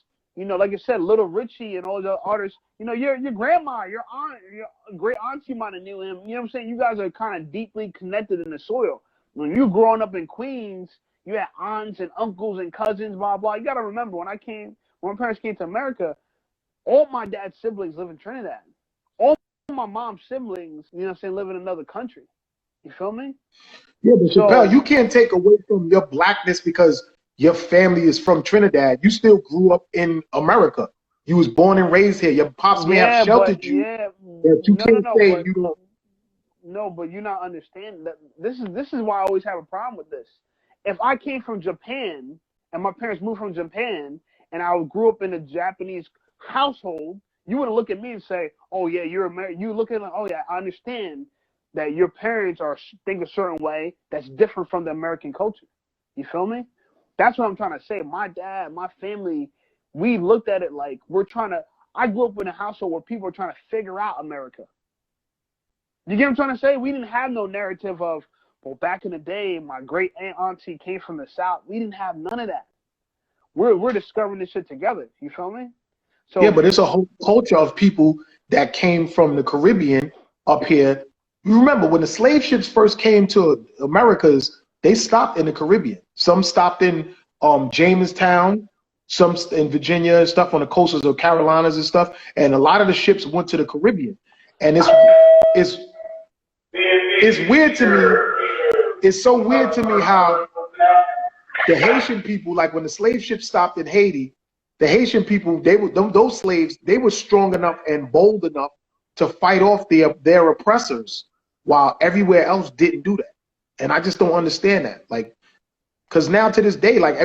like I said, Little Richie and all the artists. Your grandma, your aunt, your great auntie might have knew him. You know what I'm saying? You guys are kind of deeply connected in the soil. When you growing up in Queens, you had aunts and uncles and cousins, blah blah. You got to remember when my parents came to America, all my dad's siblings live in Trinidad. All my mom's siblings, live in another country. You feel me? Yeah, but Chappelle, So you can't take away from your blackness because your family is from Trinidad. You still grew up in America. You was born and raised here. Your pops may have yeah, but sheltered you, yeah, but you no, no, can't no, say but you don't. no, but you're not understanding that this is why I always have a problem with this. If I came from Japan and my parents moved from Japan and I grew up in a Japanese household, you wouldn't look at me and say, "Oh yeah, you're American." You look at like, "Oh yeah, I understand that your parents think a certain way that's different from the American culture." You feel me? That's what I'm trying to say. My dad, my family, we looked at it like we're trying to. I grew up in a household where people are trying to figure out America. You get what I'm trying to say? We didn't have no narrative of, well, back in the day, my great aunt auntie came from the South. We didn't have none of that. We're discovering this shit together. You feel me? Yeah, So but it's a whole culture of people that came from the Caribbean up here. You remember when the slave ships first came to Americas, they stopped in the Caribbean. Some stopped in Jamestown, some in Virginia and stuff on the coasts of Carolinas and stuff. And a lot of the ships went to the Caribbean. And it's it's weird to me. It's so weird to me how the Haitian people, like when the slave ship stopped in Haiti, the Haitian people, those slaves, they were strong enough and bold enough to fight off their oppressors, while everywhere else didn't do that. And I just don't understand that. Like, because now to this day, like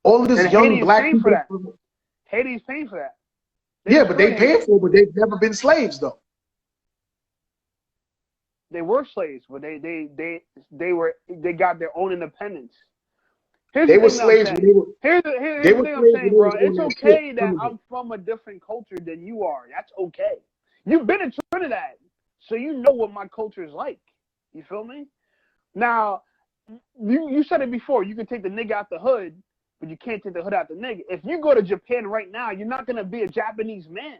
all of this and young Haiti is black paying for people, that. Haiti is paying for that. They yeah, but destroyed they Haiti. paying for it, but they've never been slaves though. They were slaves, but they got their own independence. Here's the They were thing that I'm slaves when saying. Here's they the were thing I'm slaves when saying, they bro. was on It's that ship okay that coming here. I'm from a different culture than you are. That's okay. You've been in Trinidad, so you know what my culture is like. You feel me? Now, you said it before. You can take the nigga out the hood, but you can't take the hood out the nigga. If you go to Japan right now, you're not gonna be a Japanese man.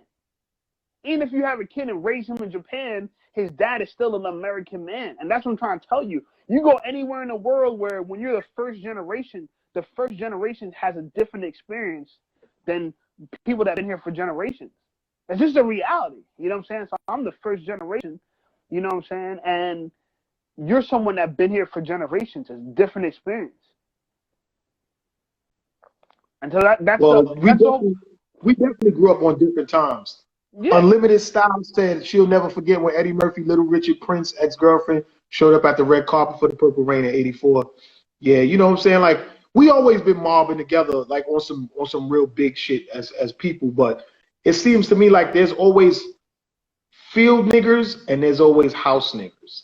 Even if you have a kid and raise him in Japan, his dad is still an American man. And that's what I'm trying to tell you. You go anywhere in the world where when you're the first generation has a different experience than people that have been here for generations. It's just a reality. You know what I'm saying? So I'm the first generation, you know what I'm saying? And you're someone that's been here for generations. It's a different experience. And so Well, that's the whole, we definitely grew up on different times. yeah. Unlimited Style said she'll never forget when Eddie Murphy, Little Richard, Prince, ex-girlfriend, showed up at the red carpet for the Purple Rain in '84. Yeah, you know what I'm saying? Like we always been mobbing together, like on some real big shit as people. But it seems to me like there's always field niggers and there's always house niggers.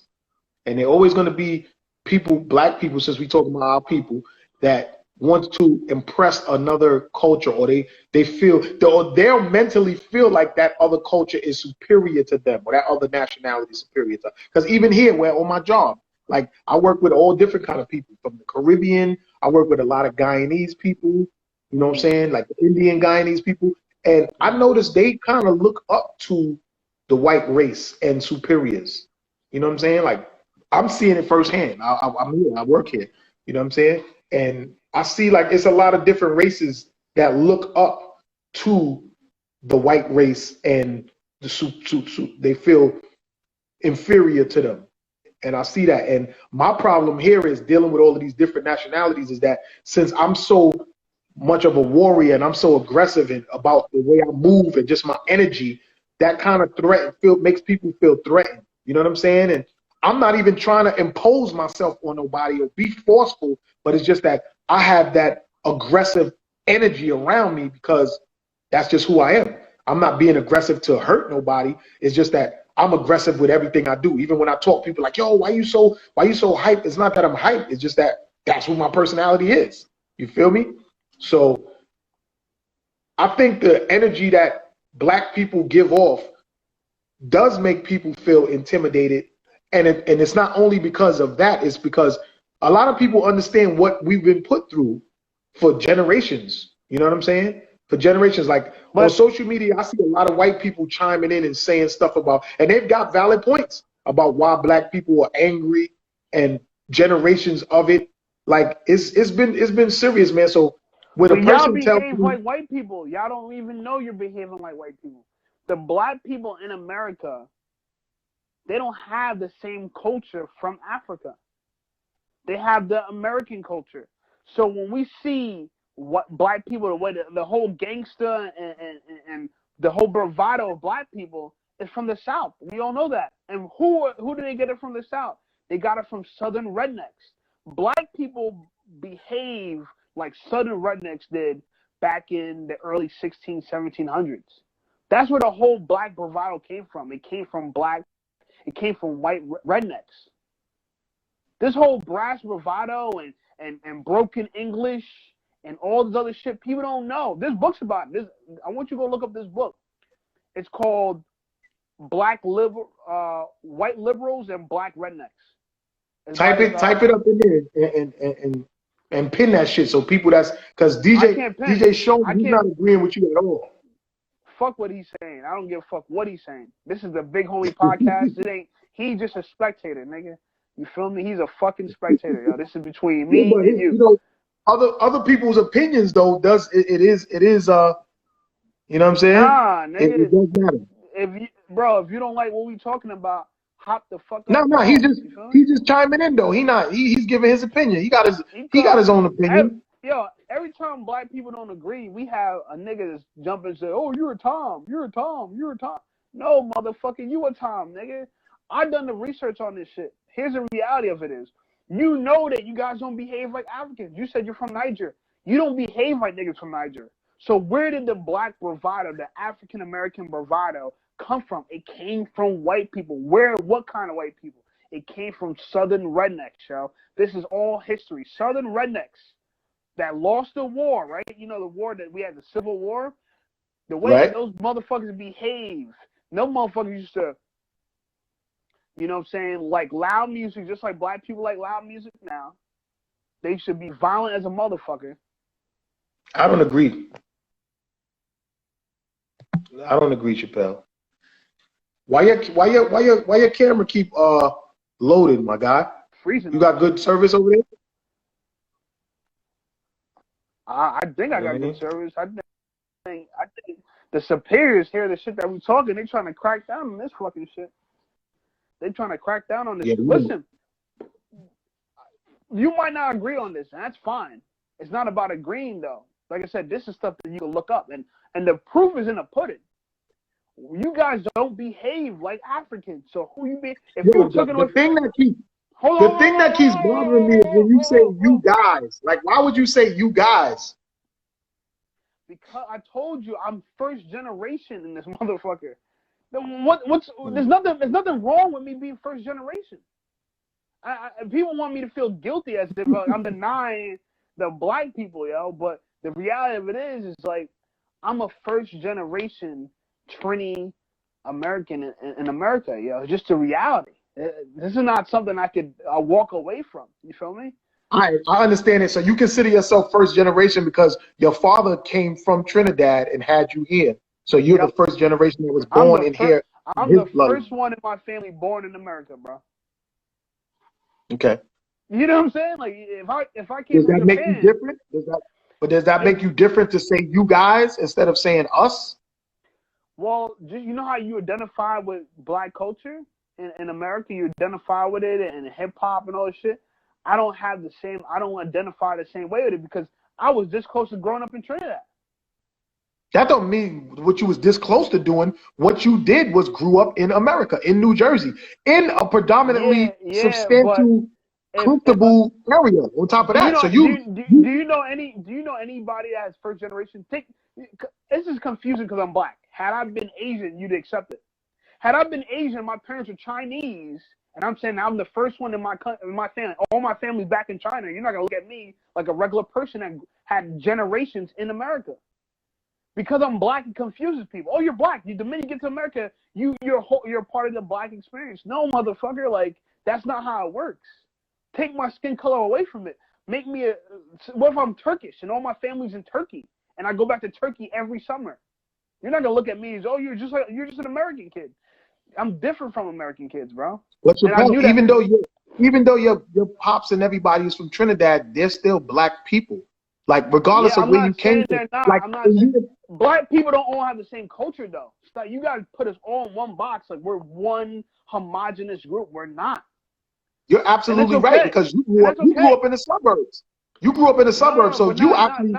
And they're always going to be people, black people, since we talking about our people, that want to impress another culture, or they feel they'll mentally feel like that other culture is superior to them, or that other nationality is superior to them. Because even here, where on my job, like I work with all different kind of people from the Caribbean. I work with a lot of Guyanese people. You know what I'm saying? Like the Indian Guyanese people, and I noticed they kind of look up to the white race and superiors. You know what I'm saying? Like I'm seeing it firsthand. I'm here. I work here. You know what I'm saying? And I see like it's a lot of different races that look up to the white race, and they feel inferior to them. And I see that. And my problem here is dealing with all of these different nationalities is that since I'm so much of a warrior and I'm so aggressive about the way I move and just my energy, that kind of makes people feel threatened. You know what I'm saying? And I'm not even trying to impose myself on nobody or be forceful, but it's just that I have that aggressive energy around me because that's just who I am. I'm not being aggressive to hurt nobody. It's just that I'm aggressive with everything I do. Even when I talk, people are like, yo, why you so hyped? It's not that I'm hyped. It's just that that's what my personality is. You feel me? So I think the energy that black people give off does make people feel intimidated, and it's not only because of that. It's because a lot of people understand what we've been put through for generations. You know what I'm saying? For generations, like on But social media, I see a lot of white people chiming in and saying stuff about, and they've got valid points about why black people are angry and generations of it. Like it's been serious, man. So when a y'all person tells behave me, like white people. Y'all don't even know you're behaving like white people. The black people in America, they don't have the same culture from Africa. They have the American culture. So when we see what black people, the way the whole gangster and the whole bravado of black people is from the South. We all know that. And who do they get it from the South? They got it from Southern rednecks. Black people behave like Southern rednecks did back in the early 1700s. That's where the whole black bravado came from. It came from it came from white rednecks. This whole brass bravado and broken English and all this other shit, people don't know. There's books about this. I want you to go look up this book. It's called White Liberals and Black Rednecks. It's type by, it up in there and pin that shit so people that's because I DJ can't pin. DJ Sean, I he's can't not agreeing with you at all. fuck what he's saying. I don't give a fuck what he's saying. This is the Big Homie podcast. He's just a spectator, nigga. You feel me? He's a fucking spectator, yo. This is between Yeah, me but and you. other people's opinions though does it is you know what I'm saying? Nah, It nigga. does matter. If you don't like what we talking about, hop the fuck No, up no, off. You feel me? he's just chiming in though. He's giving his opinion. He got Because his own opinion. every time black people don't agree, we have a nigga that's jump and say, "Oh, you're a Tom, you're a Tom, you're a Tom." No, motherfucker, you a Tom, nigga. I done the research on this shit. Here's the reality of it is, you know that you guys don't behave like Africans. You said you're from Niger. You don't behave like niggas from Niger. So where did the black bravado, the African American bravado, come from? It came from white people. What kind of white people? It came from Southern rednecks, yo. This is all history. Southern rednecks that lost the war, right? You know, the war that we had, the Civil War. The way that Right? those motherfuckers behave. No motherfuckers used to, you know what I'm saying, like loud music, just like black people like loud music now. They should be violent as a motherfucker. I don't agree. I don't agree, Chappelle. Why your camera keep loaded, my guy? Freezing You over got here. good service over there? I think I got good Mhm. service. I think the superiors hear the shit that we talking. They trying to crack down on this fucking shit. They trying to crack down on this Yeah, shit. Listen, you might not agree on this, and that's fine. It's not about agreeing though. Like I said, this is stuff that you can look up, and the proof is in the pudding. You guys don't behave like Africans. So who you be? If yo, you took it away, the thing that keeps hold the on, thing that keeps bothering me is when you say you guys. Like, why would you say you guys? because I told you I'm first generation in this motherfucker. There's nothing wrong with me being first generation. People want me to feel guilty as if I'm denying the black people, yo. But the reality of it is like I'm a first generation Trini American in America, yo. It's just a reality. This is not something I could walk away from. You feel me? I understand it. So you consider yourself first generation because your father came from Trinidad and had you here. So you're the Yep. first generation that was I'm born the in first. here, in I'm his the first bloodline. one in my family born in America, bro. Okay. You know what I'm saying? Like if I came Does from that make you Japan, different? Does that if make you different to say you guys instead of saying us? well, just you know how you identify with black culture in America, you identify with it and hip hop and all this shit. I don't have the same. I don't identify the same way with it because I was this close to growing up in Trinidad. That don't mean what you was this close to doing. What you did was grew up in America, in New Jersey, in a predominantly Yeah, but substantial, if I comfortable area. On top of do you that, know so you do you know anybody that has first generation? This is confusing because I'm black. Had I been Asian, you'd accept it. Had I been Asian, my parents were Chinese, and I'm saying I'm the first one in my family. All my family's back in China. You're not gonna look at me like a regular person that had generations in America. Because I'm black, it confuses people. Oh, you're black. The minute you get to America, you're part of the black experience. No, motherfucker, like that's not how it works. Take my skin color away from it. Make me a. What if I'm Turkish and all my family's in Turkey and I go back to Turkey every summer? You're not gonna look at me as, oh, you're just an American kid. I'm different from American kids, bro. But And I knew that. Even though your pops and everybody is from Trinidad, they're still black people. Like regardless of where you came from. Like I'm not saying black people don't all have the same culture though. It's like you gotta put us all in one box. Like we're one homogenous group. We're not. You're absolutely okay. right, because you grew up in the suburbs. You grew up in the suburbs, so you actually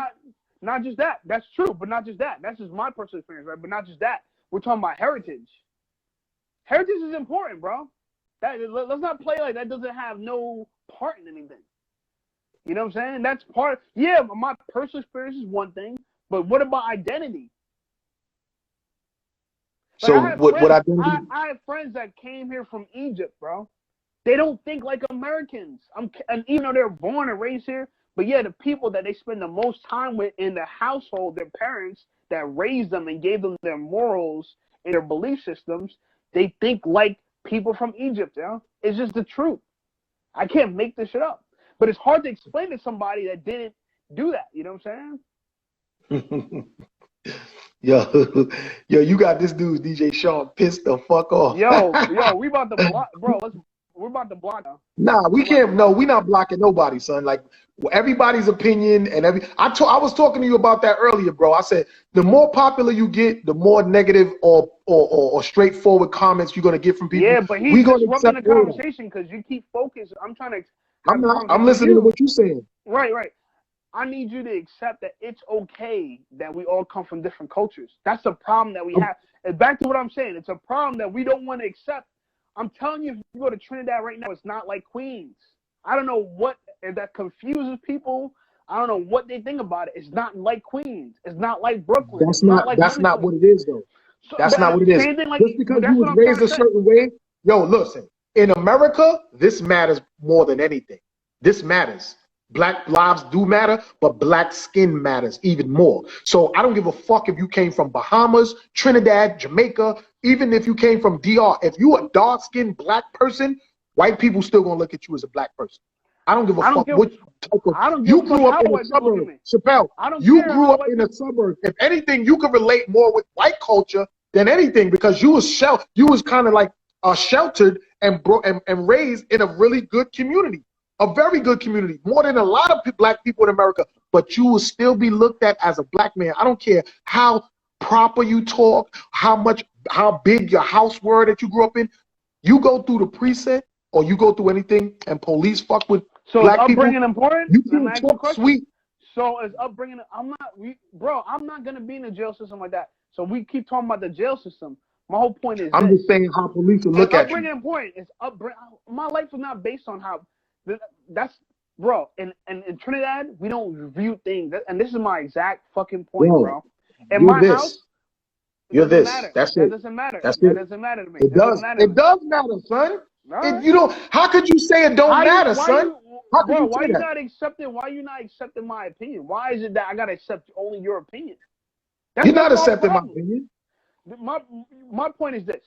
not just that. That's true, but not just that. That's just my personal experience, right? But not just that. We're talking about heritage. Heritage is important, bro. Let's not play like that doesn't have no part in anything. You know what I'm saying? That's part. Yeah, my personal experience is one thing, but what about identity? Like, so what identity? I have friends that came here from Egypt, bro. They don't think like Americans. And even though they're born and raised here, but yeah, the people that they spend the most time with in the household, their parents that raised them and gave them their morals and their belief systems, they think like people from Egypt, It's just the truth. I can't make this shit up. But it's hard to explain to somebody that didn't do that. You know what I'm saying? Yo, you got this dude, DJ Sean, pissed the fuck off. Yo, we about to block, bro. We're about to block now. Nah, we can't. No, we're not blocking nobody, son. Like everybody's opinion and I was talking to you about that earlier, bro. I said the more popular you get, the more negative or straightforward comments you're gonna get from people. Yeah, but he's disrupting the conversation because you keep focused. I'm listening to what you're saying. Right. I need you to accept that it's okay that we all come from different cultures. That's the problem that we have. And back to what I'm saying, it's a problem that we don't want to accept. I'm telling you, if you go to Trinidad right now, it's not like Queens. I don't know what that confuses people. I don't know what they think about it. It's not like Queens. It's not like Brooklyn. That's not what it is, though. That's not what it is. Just because you was raised a certain way. Yo, listen. In America, this matters more than anything. This matters. Black lives do matter, but black skin matters even more. So I don't give a fuck if you came from Bahamas, Trinidad, Jamaica, even if you came from DR. If you a dark-skinned black person, white people still gonna look at you as a black person. I don't give a fuck what type of. You grew up in a suburb, Chappelle. You grew up in a suburb. If anything, you could relate more with white culture than anything because you was kind of like sheltered and raised in a really good community. A very good community, more than a lot of black people in America, but you will still be looked at as a black man. I don't care how proper you talk, how big your house were that you grew up in. You go through the precinct or you go through anything and police fuck with black people. So is upbringing important? You can talk sweet. So is upbringing, I'm not going to be in a jail system like that. So we keep talking about the jail system. My whole point is I'm just saying how police will look at you. Upbringing important. My life is not based on how. That's bro. In Trinidad, we don't view things, and this is my exact fucking point, bro. In my house, you're this. That's it. That doesn't matter. That's that it. doesn't matter to me. It does. It does matter, son. Right. If you don't, how could you say it don't matter, son? Why you not accepting my opinion? Why is it that I gotta accept only your opinion? You're not accepting my opinion. My point is this: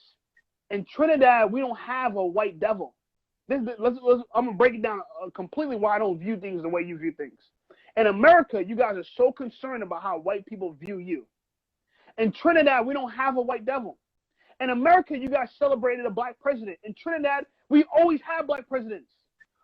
in Trinidad, we don't have a white devil. I'm gonna break it down completely why I don't view things the way you view things. In America, you guys are so concerned about how white people view you. In Trinidad, we don't have a white devil. In America, you guys celebrated a black president. In Trinidad, we always have black presidents.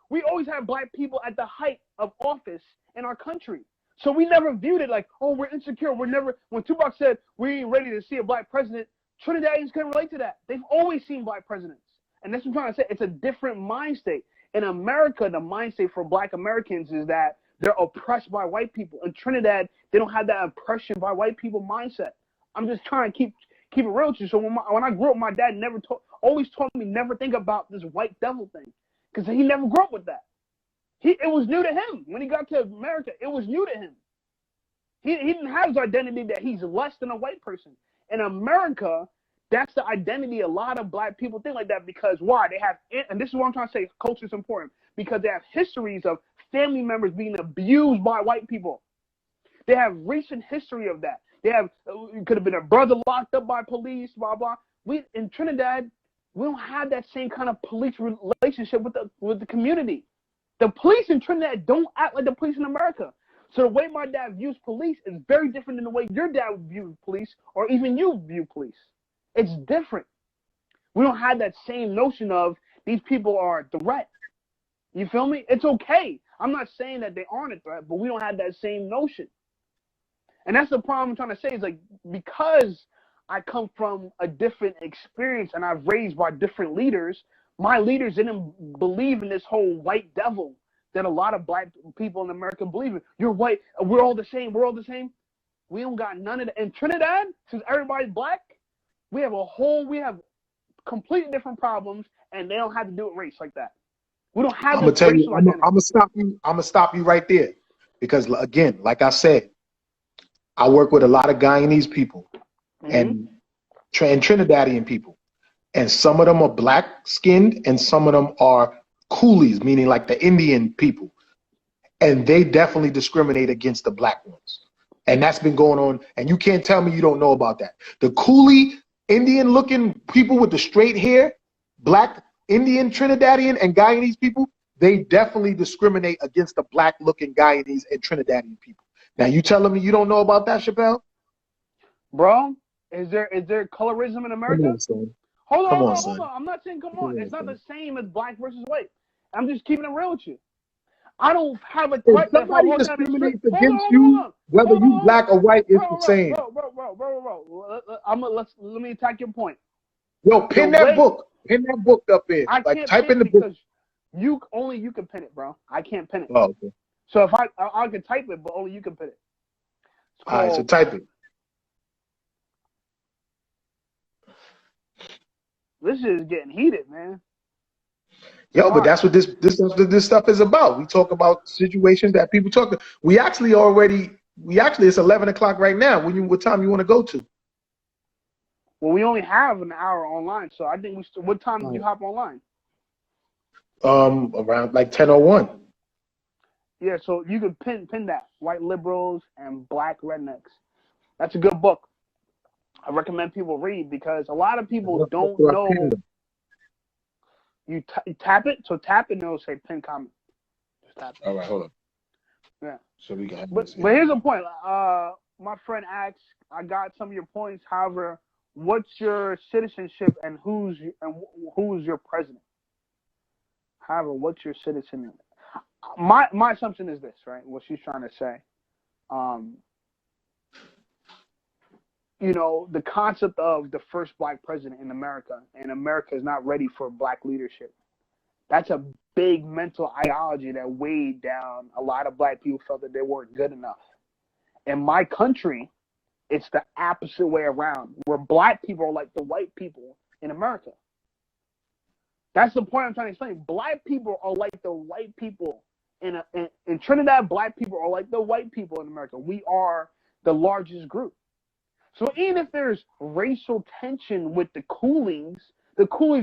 We always have black people at the height of office in our country. So we never viewed it like, oh, we're insecure. When Tupac said we ain't ready to see a black president, Trinidadians can relate to that. They've always seen black presidents. And that's what I'm trying to say. It's a different mind state. In America, the mind state for black Americans is that they're oppressed by white people. In Trinidad, they don't have that oppression by white people mindset. I'm just trying to keep it real with you. So when I grew up, my dad always told me never think about this white devil thing because he never grew up with that. It was new to him. When he got to America, it was new to him. He didn't have his identity that he's less than a white person. In America, that's the identity a lot of black people think like that because why? They have, and this is what I'm trying to say, culture is important, because they have histories of family members being abused by white people. They have recent history of that. It could have been a brother locked up by police, blah blah. We in Trinidad, we don't have that same kind of police relationship with the community. The police in Trinidad don't act like the police in America. So the way my dad views police is very different than the way your dad views police, or even you view police. It's different. We don't have that same notion of these people are a threat. You feel me? It's okay. I'm not saying that they aren't a threat, but we don't have that same notion. And that's the problem I'm trying to say is like, because I come from a different experience and I've raised by different leaders, my leaders didn't believe in this whole white devil that a lot of black people in America believe in. You're white. We're all the same. We're all the same. We don't got none of that. In Trinidad, since everybody's black, we have completely different problems, and they don't have to do it race like that. We don't have. I'm gonna tell you. I'm gonna stop you. I'm gonna stop you right there, because again, like I said, I work with a lot of Guyanese people and Trinidadian people, and some of them are black skinned, and some of them are coolies, meaning like the Indian people, and they definitely discriminate against the black ones, and that's been going on. And you can't tell me you don't know about that. The coolie Indian looking people with the straight hair, black Indian, Trinidadian, and Guyanese people, they definitely discriminate against the black looking Guyanese and Trinidadian people. Now you telling me you don't know about that, Chappelle? Bro, is there colorism in America? Come on, son. Hold on. I'm not saying come on. It's not the same as black versus white. I'm just keeping it real with you. I don't have a threat. If somebody discriminates against you, whether you black or white, it's the same. Bro. Let me attack your point. Yo, pin that book. Pin that book up in. I like can't type pin in the book. You can pin it, bro. I can't pin it. Oh, okay. So if I can type it, but only you can pin it. All right, so type it. This is getting heated, man. Yo, but that's what this stuff is about. We talk about situations that people talk. We actually it's 11 o'clock right now. What time you want to go to? Well, we only have an hour online, so I think what time did you hop online? Around like 10:01. Yeah, so you can pin that. White liberals and black rednecks. That's a good book. I recommend people read, because a lot of people don't know. You tap it, so tap it and it'll say pin comment. Just tap it. All right, hold on. Yeah. So we got. But here's the point. My friend asked, I got some of your points. However, what's your citizenship and who's your president? However, what's your citizenship? My assumption is this, right? What she's trying to say. The concept of the first black president in America, and America is not ready for black leadership. That's a big mental ideology that weighed down a lot of black people, felt that they weren't good enough. In my country, it's the opposite way around, where black people are like the white people in America. That's the point I'm trying to explain. Black people are like the white people in Trinidad. Black people are like the white people in America. We are the largest group. So even if there's racial tension with the coolies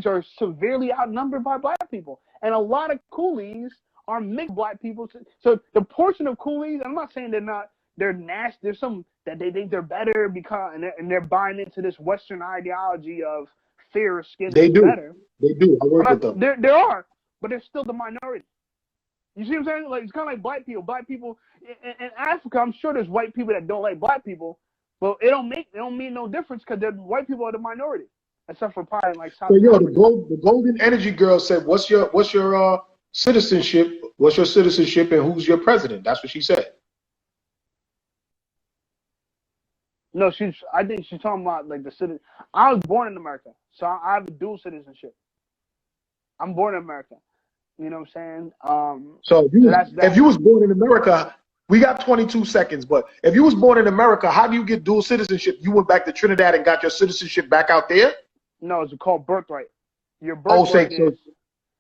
are severely outnumbered by black people. And a lot of coolies are mixed black people. So the portion of coolies, I'm not saying they're nasty. There's some that they think they're better because, and they're buying into this Western ideology of fairer skin is better. They do. I work with them. There are, but they're still the minority. You see what I'm saying? Like, it's kind of like black people. Black people in Africa, I'm sure there's white people that don't like black people. Well, it don't mean no difference, because the white people are the minority, except for probably like South Africa. The golden energy girl said, "What's your citizenship? What's your citizenship, and who's your president?" That's what she said. No, I think she's talking about like the citizen. I was born in America, so I have a dual citizenship. I'm born in America. You know what I'm saying? So if you was born in America. We got 22 seconds, but if you was born in America, how do you get dual citizenship? You went back to Trinidad and got your citizenship back out there? No, it's called birthright. Your birthright is...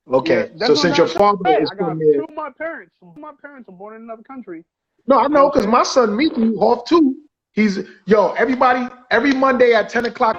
Okay, yeah, so since your father is from there... Two of my parents are born in another country. No, I know, because my son, Mickey, off too. Everybody, every Monday at 10 o'clock...